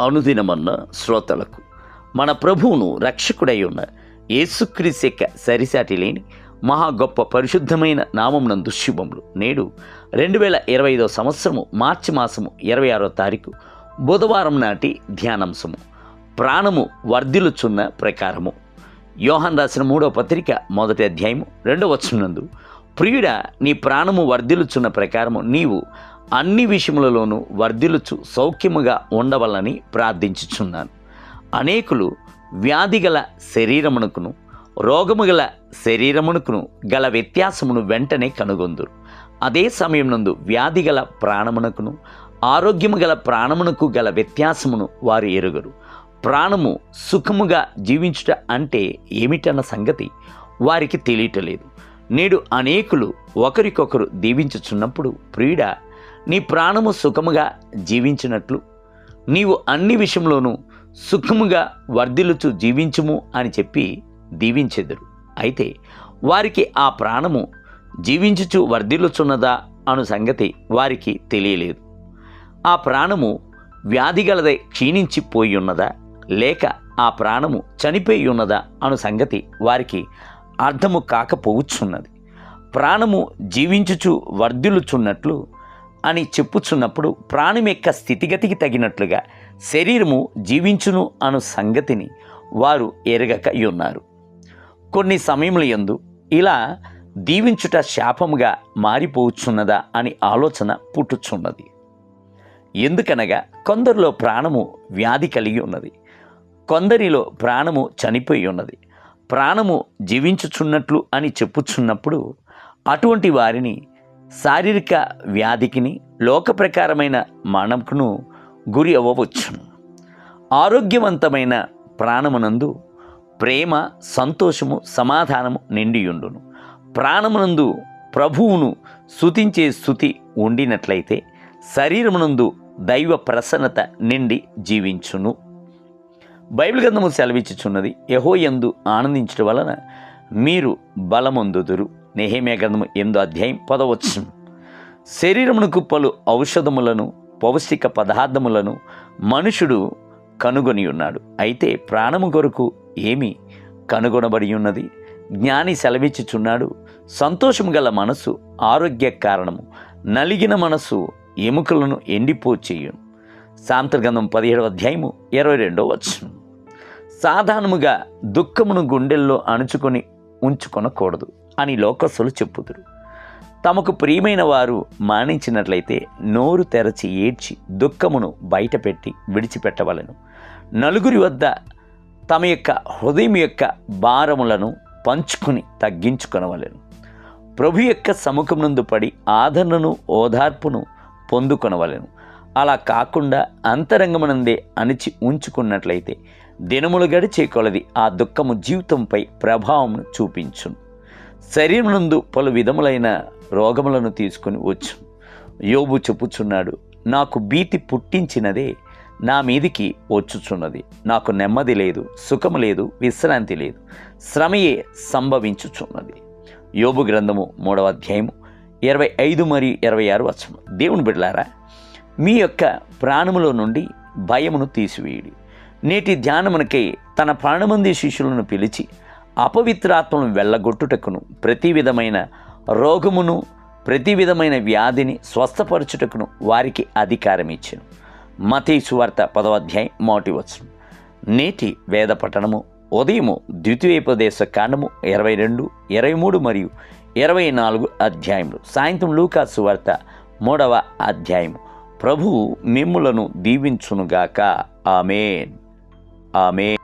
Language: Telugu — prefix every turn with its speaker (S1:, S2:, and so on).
S1: అనుదినమన్న శ్రోతలకు మన ప్రభువును రక్షకుడై ఉన్న యేసుక్రీస్తు యొక్క సరిసాటి లేని మహా గొప్ప పరిశుద్ధమైన నామమునందు శుభములు. నేడు 2025 సంవత్సరము మార్చి మాసము 26వ తారీఖు బుధవారం నాటి ధ్యానాంశము ప్రాణము వర్ధిల్లుచున్న ప్రకారము. యోహాను రాసిన 3వ పత్రిక 1వ అధ్యాయము 2వ వచనమునందు, ప్రియుడా, నీ ప్రాణము వర్ధిల్లుచున్న ప్రకారము నీవు అన్ని విషయములలోనూ వర్ధిల్లుచు సౌఖ్యముగా ఉండవలని ప్రార్థించుచున్నాను. అనేకులు వ్యాధిగల శరీరమునకును రోగము గల శరీరమునకును గల వ్యత్యాసమును వెంటనే కనుగొందురు. అదే సమయమునందు వ్యాధిగల ప్రాణమునకును ఆరోగ్యము గల ప్రాణమునకు గల వ్యత్యాసమును వారు ఎరుగరు. ప్రాణము సుఖముగా జీవించుట అంటే ఏమిటన్న సంగతి వారికి తెలియటలేదు. నేడు అనేకులు ఒకరికొకరు దీవించుచున్నప్పుడు, ప్రియుడా, నీ ప్రాణము సుఖముగా జీవించినట్లు నీవు అన్ని విషయంలోనూ సుఖముగా వర్ధిల్లుచు జీవించుము అని చెప్పి దీవించెదరు. అయితే వారికి ఆ ప్రాణము జీవించుచు వర్ధిల్లుచున్నదా అను సంగతి వారికి తెలియలేదు. ఆ ప్రాణము వ్యాధిగలదై క్షీణించిపోయి ఉన్నదా, లేక ఆ ప్రాణము చనిపోయి ఉన్నదా అను సంగతి వారికి అర్థము కాకపోవచ్చున్నది. ప్రాణము జీవించుచు వర్ధిల్లుచున్నట్లు అని చెప్పుచున్నప్పుడు ప్రాణం యొక్క స్థితిగతికి తగినట్లుగా శరీరము జీవించును అను సంగతిని వారు ఎరగక ఉన్నారు. కొన్ని సమయముల యందు ఇలా దీవించుట శాపముగా మారిపోవచ్చున్నదా అని ఆలోచన పుట్టుచున్నది. ఎందుకనగా కొందరిలో ప్రాణము వ్యాధి కలిగి ఉన్నది, కొందరిలో ప్రాణము చనిపోయి ఉన్నది. ప్రాణము జీవించుచున్నట్లు అని చెప్పుచున్నప్పుడు అటువంటి వారిని శారీరక వ్యాధికిని లోక ప్రకారమైన మరణమును గురి అవ్వవచ్చును. ఆరోగ్యవంతమైన ప్రాణమునందు ప్రేమ, సంతోషము, సమాధానము నిండియుండును. ప్రాణమునందు ప్రభువును స్తుతించే స్తుతి ఉండినట్లయితే శరీరమునందు దైవ ప్రసన్నత నిండి జీవించును. బైబిల్ గ్రంథము సెలవిచ్చుచున్నది, యెహోవాయందు ఆనందించడం వలన మీరు బలమొందుదురు. నెహెమ్యా గ్రంథము 8వ అధ్యాయం 10వ వచనం. శరీరమునకు పలు ఔషధములను పౌష్టిక పదార్థములను మనుషుడు కనుగొని ఉన్నాడు. అయితే ప్రాణము కొరకు ఏమి కనుగొనబడి ఉన్నది? జ్ఞాని సెలవిచ్చుచున్నాడు, సంతోషము గల మనసు ఆరోగ్య కారణము, నలిగిన మనసు ఎముకలను ఎండిపోచేయును. సామెతల గ్రంథం 17వ అధ్యాయము 22వ వచనం. సాధారణముగా దుఃఖమును గుండెల్లో అణుచుకొని ఉంచుకొనకూడదు అని లోకస్తులు చెప్పుదురు. తమకు ప్రియమైన వారు మానించినట్లయితే నోరు తెరచి ఏడ్చి దుఃఖమును బయటపెట్టి విడిచిపెట్టవలెను. నలుగురి వద్ద తమ యొక్క హృదయం యొక్క భారములను పంచుకొని తగ్గించుకొనవలెను. ప్రభు యొక్క సముఖమునందు పడి ఆదరణను ఓదార్పును పొందుకొనవలెను. అలా కాకుండా అంతరంగమునందే అణిచి ఉంచుకున్నట్లయితే దినములు గడిచే కొలది ఆ దుఃఖము జీవితంపై ప్రభావం చూపించును. శరీరమునందు పలు విధములైన రోగములను తీసుకుని వచ్చు. యోబు చెప్పుచున్నాడు, నాకు భీతి పుట్టించినదే నా మీదికి వచ్చుచున్నది. నాకు నెమ్మది లేదు, సుఖము లేదు, విశ్రాంతి లేదు, శ్రమయే సంభవించుచున్నది. యోబు గ్రంథము 3వ అధ్యాయము 25 మరియు 26 వచనం. దేవుని బిడ్డలారా, మీ యొక్క ప్రాణములో నుండి భయమును తీసివేయుడి. నేటి ధ్యానమునకై తన ప్రాణమంది శిష్యులను పిలిచి అపవిత్రాత్మను వెళ్ళగొట్టుటకును ప్రతి విధమైన రోగమును ప్రతి విధమైన వ్యాధిని స్వస్థపరచుటకును వారికి అధికారం ఇచ్చెను. మత్తయి సువార్త 10వ అధ్యాయం 1వ వచనం. నేటి వేద పఠనము ఉదయము ద్వితీయోపదేశ కాండము 22, 23 మరియు 24 అధ్యాయములు. సాయంత్రం లూకా సువార్త 3వ అధ్యాయము. ప్రభువు మిమ్ములను దీవించునుగాక. ఆమేన్. ఆమేన్.